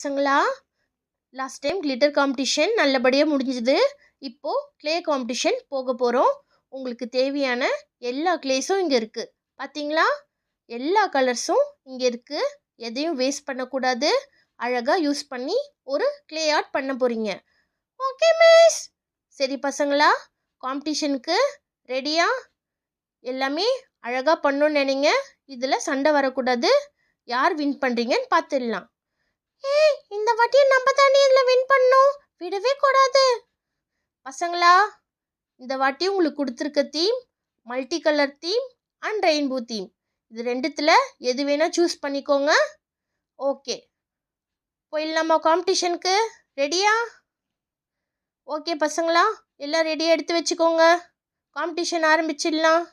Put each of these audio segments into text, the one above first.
பசங்களா, last time glitter competition நல்லபடியாக முடிஞ்சுது. இப்போது க்ளே காம்படிஷன் போக போகிறோம். உங்களுக்கு தேவையான எல்லா க்ளேஸும் இங்கே இருக்குது. பார்த்தீங்களா, எல்லா கலர்ஸும் இங்கே இருக்குது. எதையும் வேஸ்ட் பண்ணக்கூடாது. அழகாக யூஸ் பண்ணி ஒரு க்ளே ஆர்ட் பண்ண போகிறீங்க. Okay miss. சரி பசங்களா, காம்படிஷனுக்கு ரெடியா? எல்லாமே அழகாக பண்ணணும்னு நினைங்க. இதில் சண்டை வரக்கூடாது. யார் வின் பண்ணுறீங்கன்னு பார்த்துடலாம். ஏய், இந்த வாட்டியும் நம்ம தானே இதில் வின் பண்ணோம், விடவே கூடாது. பசங்களா, இந்த வாட்டி உங்களுக்கு கொடுத்துருக்க theme multi colour theme and rainbow theme. இது ரெண்டுத்தில் எது வேணால் சூஸ் பண்ணிக்கோங்க. ஓகே, போயிடலாமா காம்படிஷனுக்கு? ரெடியா? ஓகே பசங்களா, எல்லாம் ரெடியாக எடுத்து வச்சுக்கோங்க. காம்படிஷன் ஆரம்பிச்சிடலாம்.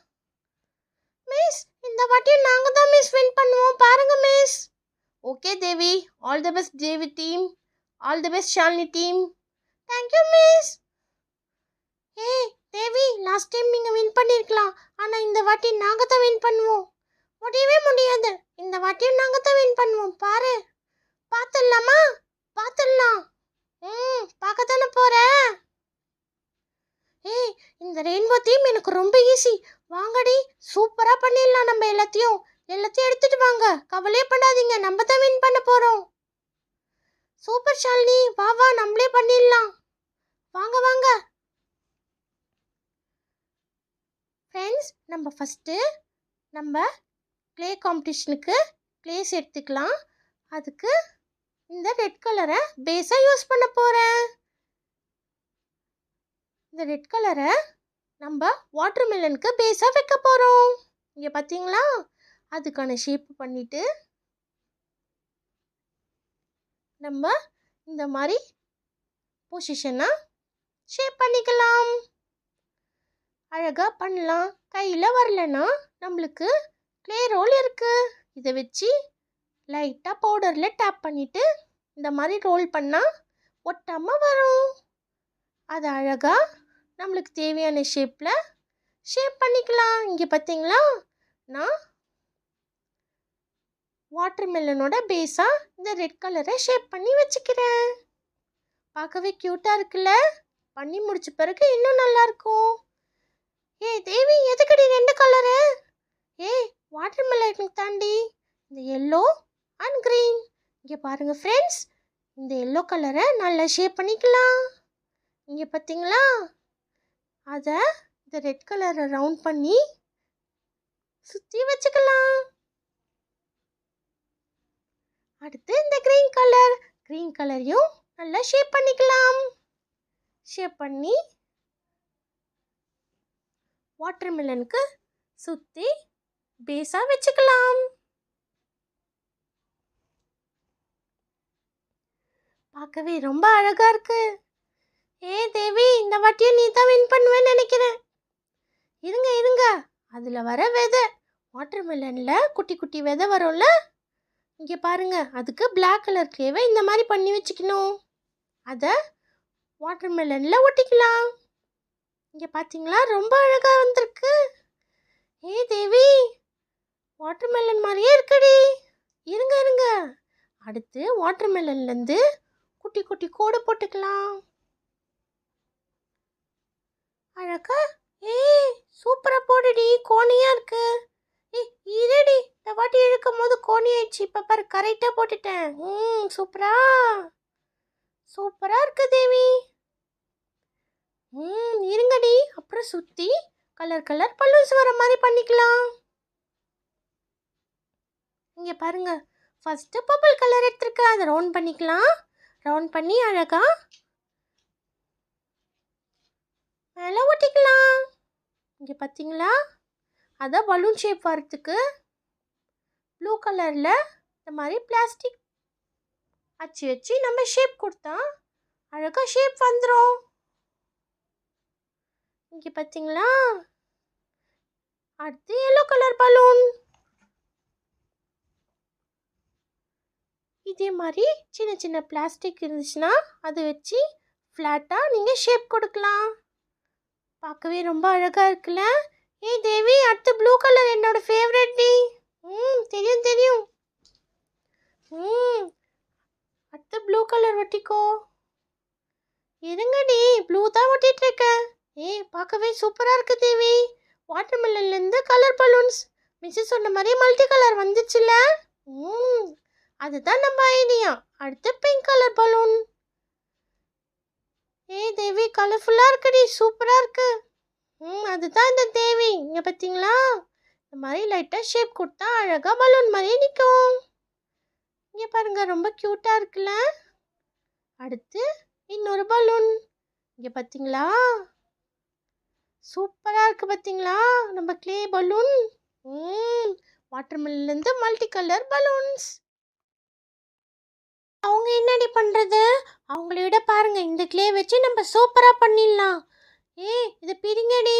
மிஸ், இந்த வாட்டியும் நாங்கள் தான் மிஸ் வின் பண்ணுவோம், பாருங்க miss. Okay Devi, all the best Devi team, all the best Shalini team. Thank you miss. ஏய் தேவி, லாஸ்ட் டைம் நீங்கள் வின் பண்ணியிருக்கலாம், ஆனால் இந்த வாட்டி நாங்கள் தான் வின் பண்ணுவோம். முடியவே முடியாது, இந்த வாட்டியும் நாங்கள் தான் வின் பண்ணுவோம், பாரு. பார்த்துடலாமா? பார்த்துடலாம். பார்க்க தானே போகிறேன். ஏய், இந்த ரெயின்போ தீம் எனக்கு ரொம்ப ஈஸி. வாங்கடி, சூப்பராக பண்ணிடலாம். நம்ம எல்லாத்தையும் எடுத்துட்டு வாங்க, கவலையே பண்ணாதீங்க, நம்ம தான் வின் பண்ண போகிறோம். சூப்பர் ஷாலினி, வா வா, நம்மளே பண்ணிடலாம். வாங்க வாங்க ஃப்ரெண்ட்ஸ், நம்ம ஃபஸ்ட்டு நம்ம க்ளே காம்படிஷனுக்கு க்ளேஸ் எடுத்துக்கலாம். அதுக்கு இந்த ரெட் கலரை பேஸாக யூஸ் பண்ண போகிறேன். இந்த ரெட் கலரை நம்ம வாட்டர் மெலனுக்கு பேஸாக வைக்க போகிறோம். இங்கே பார்த்தீங்களா, அதுக்கான ஷேப் பண்ணிவிட்டு நம்ம இந்த மாதிரி பொசிஷனாக ஷேப் பண்ணிக்கலாம். அழகாக பண்ணலாம். கையில் வரலன்னா நம்மளுக்கு க்ளே ரோல் இருக்குது. இதை வச்சு லைட்டாக பவுடரில் டேப் பண்ணிவிட்டு இந்த மாதிரி ரோல் பண்ணால் ஒட்டாமல் வரும். அது அழகாக நம்மளுக்கு தேவையான ஷேப்பில் ஷேப் பண்ணிக்கலாம். இங்கே பார்த்தீங்களா, நான் வாட்டர் மெலனோட பேஸாக இந்த ரெட் கலரை ஷேப் பண்ணி வச்சுக்கிறேன். பார்க்கவே க்யூட்டாக இருக்குல்ல? பண்ணி முடிச்ச பிறகு இன்னும் நல்லாயிருக்கும். ஏய் தேவி, எதுக்கடி ரெண்டு கலரு? ஏய், வாட்டர் மெலனுக்கு தாண்டி இந்த எல்லோ அண்ட் க்ரீன். இங்கே பாருங்கள் ஃப்ரெண்ட்ஸ், இந்த எல்லோ கலரை நல்லா ஷேப் பண்ணிக்கலாம். இங்கே பார்த்தீங்களா, அதை இந்த ரெட் கலரை ரவுண்ட் பண்ணி சுற்றி வச்சுக்கலாம். அடுத்து இந்த க்ரீன் கலரையும் நல்லா ஷேப் பண்ணிக்கலாம். ஷேப் பண்ணி வாட்டர் மெலனுக்கு சுற்றி பேஸாக வச்சுக்கலாம். பார்க்கவே ரொம்ப அழகாக இருக்கு. தேவி, இந்த வாட்டியும் நீ தான் வின் பண்ணுவேன்னு நினைக்கிறேன். இருங்க, அதில் வர விதை, வாட்டர் மெலனில் குட்டி குட்டி விதை வரும்ல, இங்கே பாருங்க, அதுக்கு பிளாக் கலர் க்ளேவை இந்த மாதிரி பண்ணி வச்சுக்கணும். அதை வாட்டர் மெலனில் ஒட்டிக்கலாம். இங்கே பார்த்தீங்களா, ரொம்ப அழகாக வந்திருக்கு. தேவி, வாட்டர் மெலன் மாதிரியே இருக்குடி. இருங்க, அடுத்து வாட்டர் மெலன்லேருந்து குட்டி குட்டி கோடு போட்டுக்கலாம். அழகா, சூப்பராக போடுடி, கோணியாக இருக்கு. இதடி, இந்த வாட்டி இழுக்கும் போது கோணி ஆயிடுச்சு. இப்போ பாரு, கரெக்டாக போட்டுட்டேன். சூப்பராக இருக்கு தேவி. இருங்கடி, அப்புறம் சுற்றி கலர் பலூன்ஸ் வர மாதிரி பண்ணிக்கலாம். இங்கே பாருங்க, ஃபஸ்ட்டு பர்பிள் கலர் எடுத்துருக்கு, அதை ரவுண்ட் பண்ணிக்கலாம். ரவுண்ட் பண்ணி அழகா மேலே ஒட்டிக்கலாம். இங்கே பார்த்தீங்களா, அதை பலூன் ஷேப் வரத்துக்கு ப்ளூ கலரில் இந்த மாதிரி பிளாஸ்டிக் அச்சு வச்சு நம்ம ஷேப் கொடுத்தா அழகாக ஷேப் வந்துடும். இங்கே பார்த்தீங்களா, அடுத்து எல்லோ கலர் பலூன். இதே மாதிரி சின்ன பிளாஸ்டிக் இருந்துச்சுன்னா அதை வச்சு ஃப்ளாட்டாக நீங்கள் ஷேப் கொடுக்கலாம். பார்க்கவே ரொம்ப அழகாக இருக்குல்ல? தேவி, அடுத்து ப்ளூ கலர் என்னோட ஃபேவரட் டி. தெரியும். அடுத்து கலர் ஒட்டிக்கோ. இருங்கடி, ப்ளூ தான் ஒட்டிட்டு இருக்கேன். பார்க்கவே சூப்பராக இருக்கு தேவி. வாட்டர்மெலன்லேருந்து கலர் பலூன்ஸ். மிஸ்ஸு சொன்ன மாதிரி மல்டி கலர் வந்துச்சுல. அதுதான் நம்ம ஐடியா. அடுத்து பிங்க் கலர் பலூன். தேவி, கலர்ஃபுல்லாக இருக்குடி, சூப்பராக இருக்கு. அதுதான் இந்த தேவி. இங்கே பார்த்தீங்களா, இந்த மாதிரி லைட்டாக ஷேப் கொடுத்தா அழகாக பலூன் மாதிரியே நிற்கும். இங்கே பாருங்க, ரொம்ப க்யூட்டாக இருக்குல்ல. அடுத்து இன்னொரு பலூன். இங்கே பார்த்தீங்களா, சூப்பராக இருக்குது பார்த்தீங்களா நம்ம க்ளே பலூன். வாட்டர்மெலன்லேருந்து மல்டி கலர் பலூன்ஸ். அவங்க என்னடி பண்ணுறது, அவங்கள விட பாருங்க, இந்த க்ளே வச்சு நம்ம சூப்பராக பண்ணிடலாம். இதை பிரிங்கடி,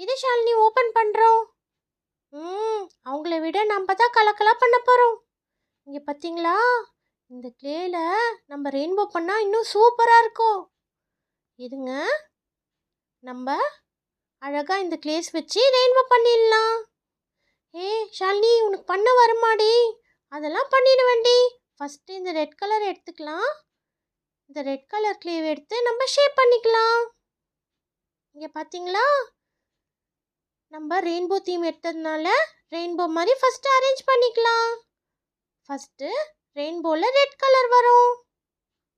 இது ஷாலினி ஓப்பன் பண்ணுறோம். அவங்கள விட நம்ம தான் கலக்கலாக பண்ண போகிறோம். இங்கே பார்த்தீங்களா, இந்த க்ளேல நம்ம ரெயின்போ பண்ணால் இன்னும் சூப்பராக இருக்கும். இருங்க, நம்ம அழகாக இந்த க்ளேஸ் வச்சு ரெயின்போ பண்ணிடலாம். ஷாலினி, உனக்கு பண்ண வருமாடி? அதெல்லாம் பண்ணிடுவேண்டி. ஃபஸ்ட்டு இந்த ரெட் கலர் எடுத்துக்கலாம். இந்த ரெட் கலர் க்ளேவ் எடுத்து நம்ம ஷேப் பண்ணிக்கலாம். இங்கே பார்த்தீங்களா, நம்ம ரெயின்போ தீம் எடுத்ததுனால ரெயின்போ மாதிரி ஃபஸ்ட்டு அரேஞ்ச் பண்ணிக்கலாம். ஃபஸ்ட்டு ரெயின்போவில் ரெட் கலர் வரும்.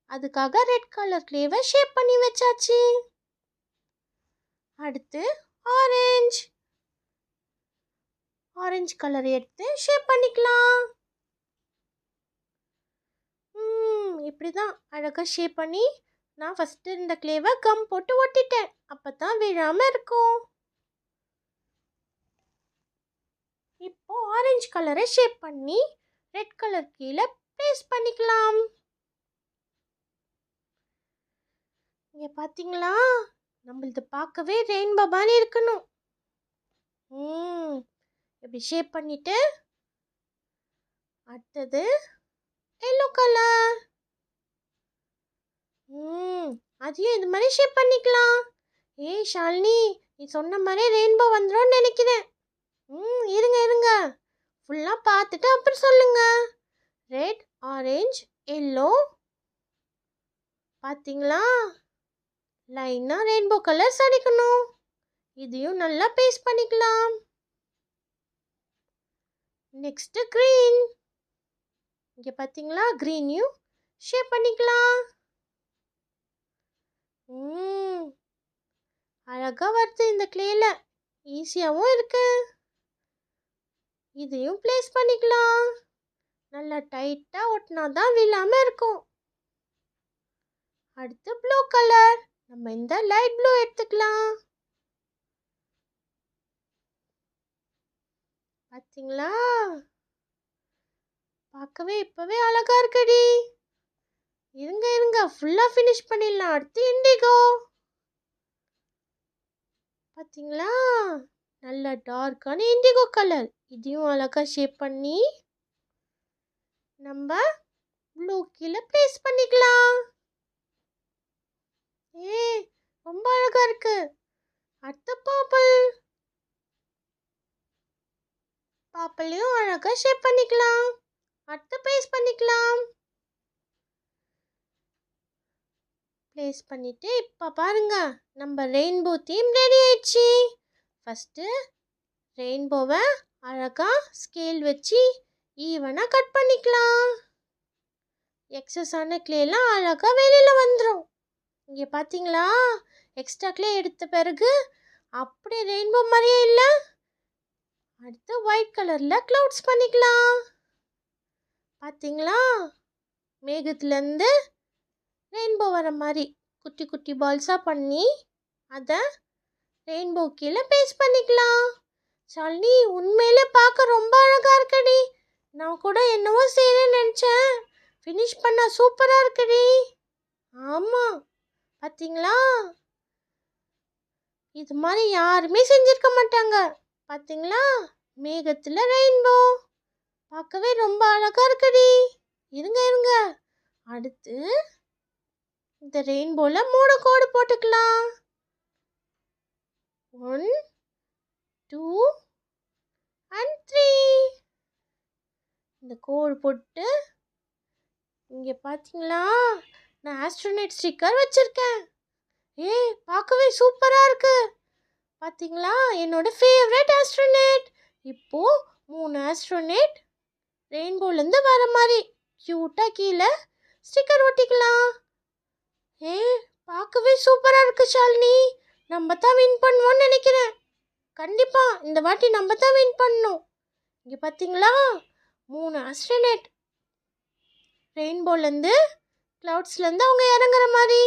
அதுக்காக ரெட் கலர் க்ளேவை ஷேப் பண்ணி வச்சாச்சு. அடுத்து ஆரஞ்சு கலர் எடுத்து ஷேப் பண்ணிக்கலாம். இப்படி தான் அழகாக ஷேப் பண்ணி நான் ஃபஸ்ட்டு இந்த க்ளேவை கம் போட்டு ஒட்டிட்டேன். அப்போ தான் விழாமல் இருக்கும். இப்போ ஆரஞ்சு கலரை ஷேப் பண்ணி ரெட் கலர் கீழே பேஸ்ட் பண்ணிக்கலாம். இங்கே பார்த்தீங்களா, நம்மளது பார்க்கவே ரெயின்போ மாதிரி இருக்கணும். இப்படி ஷேப் பண்ணிட்டு அடுத்தது எல்லோ கலர். அதையும் இது மாதிரி ஷேப் பண்ணிக்கலாம். ஷாலினி, நீ சொன்ன மாதிரி ரெயின்போ வந்துடும் நினைக்கிறேன். இருங்க ஃபுல்லாக பார்த்துட்டு அப்புறம் சொல்லுங்க. Red, orange, yellow. பார்த்தீங்களா, லைனாக ரெயின்போ கலர்ஸ் அடிக்கணும். இதையும் நல்லா பேஸ்ட் பண்ணிக்கலாம். Next green. இங்கே பார்த்தீங்களா, க்ரீனையும் ஷேப் பண்ணிக்கலாம். அழகாக வருது இந்த க்ளேல, ஈஸியாகவும் இருக்கு. இதையும் ப்ளேஸ் பண்ணிக்கலாம். நல்லா டைட்டாக ஒட்டினா தான் விழாமல் இருக்கும். அடுத்து ப்ளூ கலர். நம்ம இந்த லைட் ப்ளூ எடுத்துக்கலாம். பார்த்தீங்களா, பார்க்கவே இப்போவே அழகா இருக்குடி. இருங்க ஃபுல்லாக ஃபினிஷ் பண்ணிடலாம். அடுத்து இண்டிகோ. பார்த்தீங்களா, நல்ல டார்க்கான இண்டிகோ கலர். இதையும் அழகாக ஷேப் பண்ணி நம்ம ப்ளூ கீழே ப்ளேஸ் பண்ணிக்கலாம். ரொம்ப அழகா இருக்கு. அடுத்து பர்பிளையும் அழகாக ஷேப் பண்ணிக்கலாம். அடுத்து பேஸ்ட் பண்ணிக்கலாம். ப்ளேஸ் பண்ணிவிட்டு இப்போ பாருங்க, நம்ம ரெயின்போ தீம் ரெடி ஆயிடுச்சு. ஃபஸ்ட்டு ரெயின்போவை அழகாக ஸ்கேல் வச்சு ஈவனாக கட் பண்ணிக்கலாம். எக்ஸஸான க்ளேலாம் அழகாக வெளியில் வந்துடும். இங்கே பார்த்தீங்களா, எக்ஸ்ட்ரா க்ளே எடுத்த பிறகு அப்படியே ரெயின்போ மாதிரியே இல்லை. அடுத்து ஒயிட் கலரில் க்ளவுட்ஸ் பண்ணிக்கலாம். பார்த்தீங்களா, மேகத்துலேருந்து ரெயின்போ வர மாதிரி குட்டி குட்டி பால்ஸாக பண்ணி அதை ரெயின்போ கீழே பேஸ்ட் பண்ணிக்கலாம். ஷாலினி, உண்மையிலே பார்க்க ரொம்ப அழகாக இருக்குடி. நான் கூட என்னவோ செய்யணும்னு நினச்சேன். ஃபினிஷ் பண்ண சூப்பராக இருக்குடி. ஆமாம், பார்த்தீங்களா, இது மாதிரி யாருமே செஞ்சுருக்க மாட்டாங்க. பார்த்தீங்களா, மேகத்தில் ரெயின்போ பார்க்கவே ரொம்ப அழகாக இருக்குடி. இருங்க அடுத்து இந்த ரெயின்போவில் 3 கோடு போட்டுக்கலாம். 1, 2 and 3. இந்த கோடு போட்டு இங்கே பார்த்தீங்களா, நான் ஆஸ்ட்ரோனட் ஸ்டிக்கர் வச்சுருக்கேன். பார்க்கவே சூப்பராக இருக்கு. பார்த்தீங்களா, என்னோட ஃபேவரட் ஆஸ்ட்ரோனட். இப்போது 3 ஆஸ்ட்ரோனட் ரெயின்போலேருந்து வர மாதிரி க்யூட்டாக கீழே ஸ்டிக்கர் ஒட்டிக்கலாம். பார்க்கவே சூப்பராக இருக்கு ஷாலினி. நம்ம தான் வின் பண்ணுவோன்னு நினைக்கிறேன். கண்டிப்பாக இந்த வாட்டி நம்ம தான் வின் பண்ணணும். இங்கே பார்த்தீங்களா, 3 ஆஸ்ட்ரோனட் ரெயின்போலேருந்து க்ளவுட்ஸ்லேருந்து அவங்க இறங்குற மாதிரி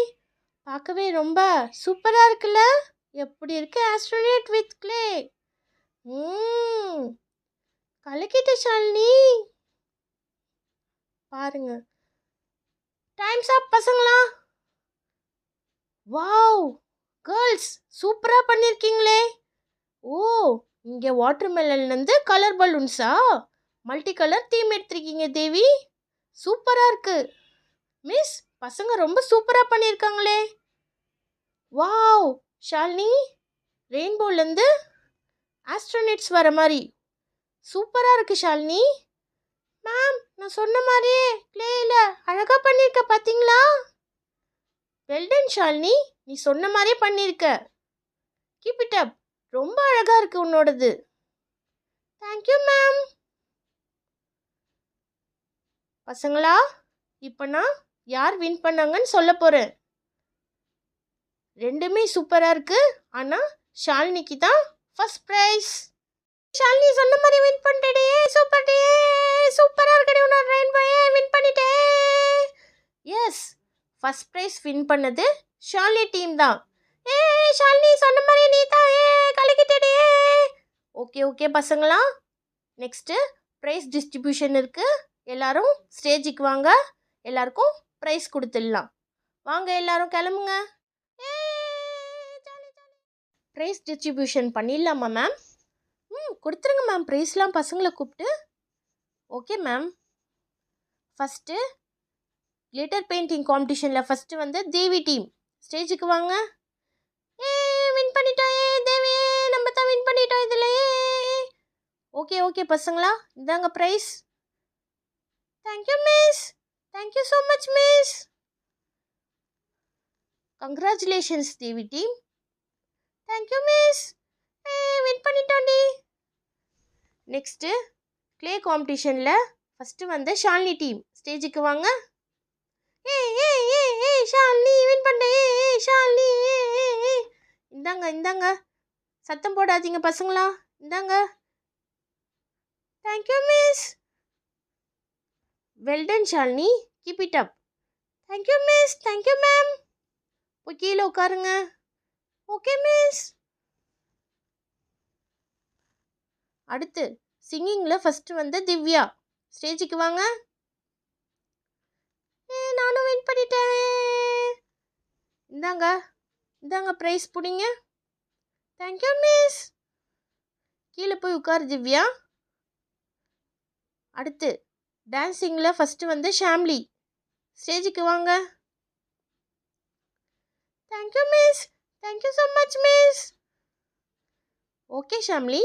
பார்க்கவே ரொம்ப சூப்பராக இருக்குல்ல. எப்படி இருக்கு ஆஸ்ட்ரோனட் வித் க்ளே? கலக்கிட்ட ஷாலினி. பாருங்க. டைம்ஸ் அப் பசங்களா. வாவ் கேர்ள்ஸ், சூப்பராக பண்ணியிருக்கீங்களே. இங்கே வாட்டர்மெலன்லேருந்து கலர் பலூன்ஸா மல்டி கலர் தீம் எடுத்திருக்கீங்க தேவி. சூப்பராக இருக்கு மிஸ். பசங்க ரொம்ப சூப்பராக பண்ணியிருக்காங்களே. வாவ் ஷாலினி, ரெயின்போலேருந்து ஆஸ்ட்ரோனட்ஸ் வர மாதிரி சூப்பராக இருக்கு ஷாலினி. மேம், நான் சொன்ன மாதிரியே க்ளேயில் அழகாக பண்ணியிருக்க பார்த்தீங்களா? வெல்டன் ஷாலினி, நீ சொன்ன மாதிரியே பண்ணியிருக்க. Keep it up. ரொம்ப அழகாக இருக்கு உன்னோடது. Thank you ma'am. பசங்களா, இப்போ நான் யார் வின் பண்ணாங்கன்னு சொல்ல போகிறேன். ரெண்டுமே சூப்பராக இருக்கு. ஆனால் ஷாலினிக்கு தான் ஃபர்ஸ்ட் ப்ரைஸ். ஷாலினி சொன்ன மாதிரி வின் பண்ணிட்டே. சூப்பர் டே, சூப்பராக இருக்கடே. உன்னோட ரெயின்போயே வின் பண்ணிட்டே. எஸ், ஃபர்ஸ்ட் ப்ரைஸ் வின் பண்ணது ஷாலினி டீம் தான். ஷாலினி சொன்ன மாதிரி நீ தான் கலக்கிட்டே. ஓகே பசங்களா, நெக்ஸ்ட்டு ப்ரைஸ் டிஸ்ட்ரிபியூஷன் இருக்குது. எல்லாரும் ஸ்டேஜுக்கு வாங்க. எல்லாருக்கும் ப்ரைஸ் கொடுத்துடலாம். வாங்க எல்லாரும் கிளம்புங்க. ப்ரைஸ் டிஸ்ட்ரிபியூஷன் பண்ணிடலாமா மேம்? கொடுத்துருங்க மேம். ப்ரைஸ்லாம் பசங்களை கூப்பிட்டு. Okay ma'am. First glitter painting காம்படிஷனில் ஃபஸ்ட்டு வந்து தேவி டீம் ஸ்டேஜுக்கு வாங்க. வின் பண்ணிட்டோம் தேவி, நம்ம தான் வின் பண்ணிட்டோம் இதில். ஓகே பசங்களா, இதாங்க prize. Thank you miss. Thank you so much miss. Congratulations Devi team. Thank you miss. Win பண்ணிட்டோண்டி. நெக்ஸ்ட்டு க்ளே காம்படிஷனில் ஃபஸ்ட்டு வந்து ஷாலினி டீம் ஸ்டேஜுக்கு வாங்க. ஷாலினி வின் பண்ண. ஷாலினி. இந்தாங்க சத்தம் போடாதீங்க பசங்களா. இந்தாங்க. Thank you miss. Well done Shalini, keep it up. Thank you miss. Thank you ma'am. போய் கீழே உட்காருங்க. Okay miss. அடுத்து சிங்கிங்கில் ஃபஸ்ட்டு வந்து திவ்யா ஸ்டேஜுக்கு வாங்க. நானும் வின் பண்ணிட்டேன். இந்தாங்க ப்ரைஸ் பிடிங்க. Thank you miss. கீழே போய் உட்காரு திவ்யா. அடுத்து டான்ஸிங்கில் ஃபஸ்ட்டு வந்து ஷாம்லி ஸ்டேஜுக்கு வாங்க. Thank you miss. Thank you so much miss. Okay Shamli,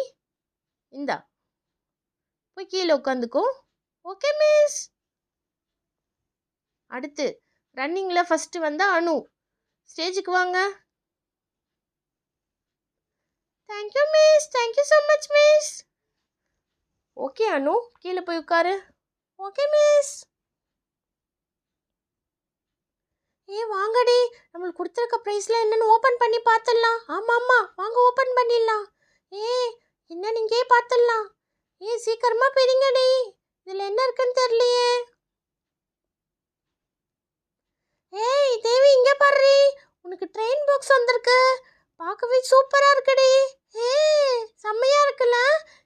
இந்தா போய் கீழே உட்காந்துக்கோ. Okay miss. அடுத்து ரன்னிங்கில் ஃபஸ்ட்டு வந்து அனு ஸ்டேஜுக்கு வாங்க. Thank you miss. Thank you so much miss. Okay Anu, கீழே போய் உட்காரு. Okay miss. வாங்கடி, நம்மளுக்கு கொடுத்துருக்க ப்ரைஸில் என்னென்னு ஓப்பன் பண்ணி பார்த்துடலாம். ஆமாம், வாங்க ஓப்பன் பண்ணிடலாம். என்னன்னு இங்கேயே பார்த்துடலாம். சீக்கிரமாக பிரிங்கடி. இதில் என்ன இருக்குன்னு தெரியலையே. தேவி, இங்கே பாரு, உனக்கு ட்ரெயின் பாக்ஸ் வந்திருக்கு. பார்க்கவே சூப்பராக இருக்குடி. செம்மையாக இருக்குல்ல.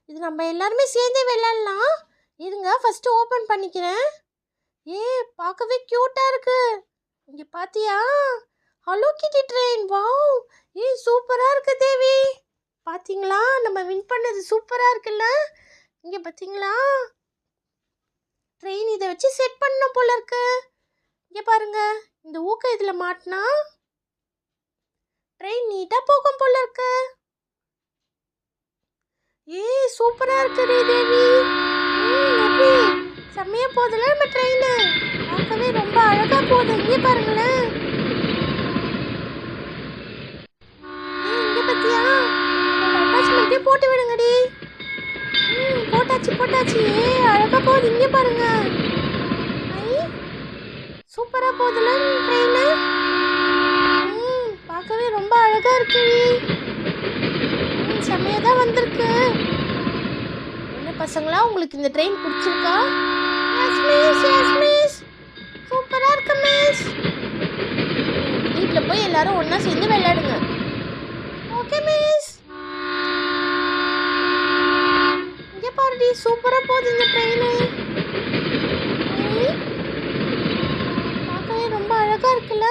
இது நம்ம எல்லாருமே சேர்ந்தே விளையாடலாம். இருங்க, ஃபஸ்ட்டு ஓப்பன் பண்ணிக்கிறேன். பார்க்கவே க்யூட்டாக இருக்கு. இங்கே பார்த்தியா, ஹலோ கிட்டி ட்ரெயின். வாவ், சூப்பராக இருக்கு தேவி. பார்த்தீங்களா, நம்ம வின் பண்ணது சூப்பராக இருக்குல்ல. இங்கே பார்த்தீங்களா, ட்ரெயின் இதை வச்சு செட் பண்ணணும் போல இருக்கு. இங்கே பாருங்க, இந்த ஊக்க இதில் மாட்டினா ட்ரெயின் நீட்டாக போகும் போல இருக்கு. சூப்பராக இருக்குடி தேவி. எப்படி செம்மையாக போதில்ல நம்ம ட்ரெயின். பார்க்கவே ரொம்ப அழகாக அழகா போகுது. இங்கே பாருங்களேன். இங்க பாத்தியா? அட்டாச்மெண்ட்டே போட்டு விடுங்கடி. போட்டாச்சு. அழகா போகுது. இங்கே பாருங்க. சூப்பரா போகுதுல ட்ரெயின். பார்க்கவே ரொம்ப அழகா இருக்குடி. செம்மையா தான் வந்திருக்கு. என்ன பசங்களா, உங்களுக்கு இந்த ட்ரெயின் பிடிச்சிருக்கா? Yes miss. சூப்பரா இருக்கு மிஸ். வீட்டில் போய் எல்லாரும் ஒண்ணா சேர்ந்து விளையாடுங்க. Okay miss. இங்க பாருடி, சூப்பரா போகுது இந்த ட்ரெயின். பார்க்கவே ரொம்ப அழகா இருக்குல்ல.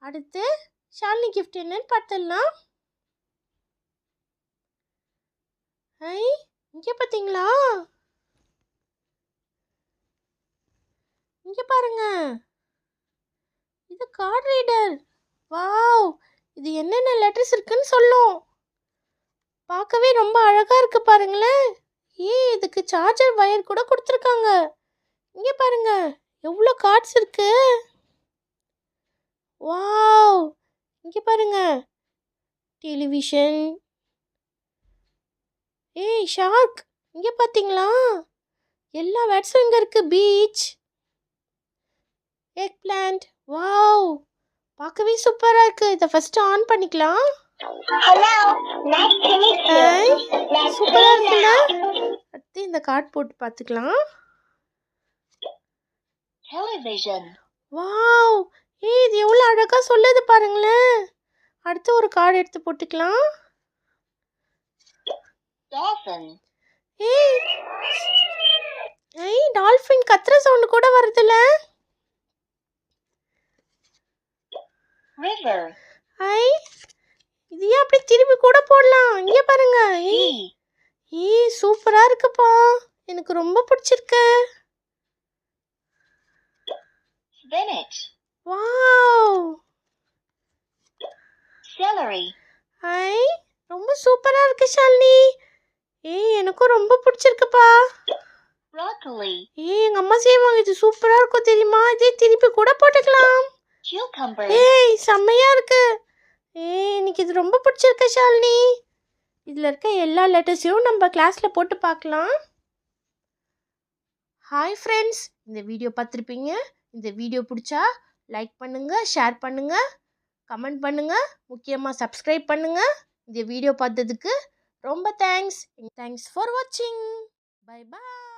அடுத்து ஷாலினி கிஃப்ட் என்னன்னு பார்த்துடலாம். இங்க பாத்தீங்களா? இங்க பாருங்க. இது கார்ட் ரீடர். வாவ், இது என்னென்ன லெட்டர்ஸ் இருக்குன்னு சொல்லும். பார்க்கவே ரொம்ப அழகா இருக்கு பாருங்களேன். இதுக்கு சார்ஜர் வயர் கூட கொடுத்துருக்காங்க. இங்க பாருங்க, எவ்வளோ கார்ட்ஸ் இருக்கு. வாவ், இங்க பாருங்க. டெலிவிஷன். ஷார்க். இங்க பாத்தீங்களா? எல்லா வேர்ட்ஸும் இங்க இருக்கு. Beach, egg plant. வாவ், பார்க்கவே சூப்பரா இருக்கு. இதை ஃபர்ஸ்ட் ஆன் பண்ணிக்கலாம். சூப்பரா இருக்குல்ல. அடுத்து இந்த கார்ட் போட்டு பார்த்துக்கலாம். வாவ், இது எவ்வளோ அழகா சொல்லுது பாருங்களேன். அடுத்து ஒரு கார்டு எடுத்து போட்டுக்கலாம். டால்ஃபின் கத்துற சவுண்ட் கூட வருதுல. இது ஏன் அப்படி திருப்பி கூட போடலாம். இங்க பாருங்க. சூப்பரா இருக்குப்பா, எனக்கு ரொம்ப பிடிச்சிருக்கு. வாவ், ரொம்ப சூப்பரா இருக்கு ஷாலினி. எனக்கும் ரொம்ப பிடிச்சிருக்குப்பா. எங்க அம்மா செய்வாங்க, இது சூப்பரா இருக்கும் தெரியுமா. இதே திருப்பி கூட போட்டுக்கலாம். செம்மையா இருக்கு. எனக்கு இது ரொம்ப பிடிச்சிருக்கு ஷாலினி. இதில் இருக்க எல்லா லெட்டர்ஸையும் நம்ம கிளாஸில் போட்டு பார்க்கலாம். ஹாய் ஃப்ரெண்ட்ஸ், இந்த வீடியோ பார்த்துருப்பீங்க. இந்த வீடியோ பிடிச்சா லைக் பண்ணுங்கள், ஷேர் பண்ணுங்கள், கமெண்ட் பண்ணுங்கள், முக்கியமாக சப்ஸ்கிரைப் பண்ணுங்கள். இந்த வீடியோ பார்த்ததுக்கு ரொம்ப தேங்க்ஸ் ஃபார் வாட்சிங். Bye bye.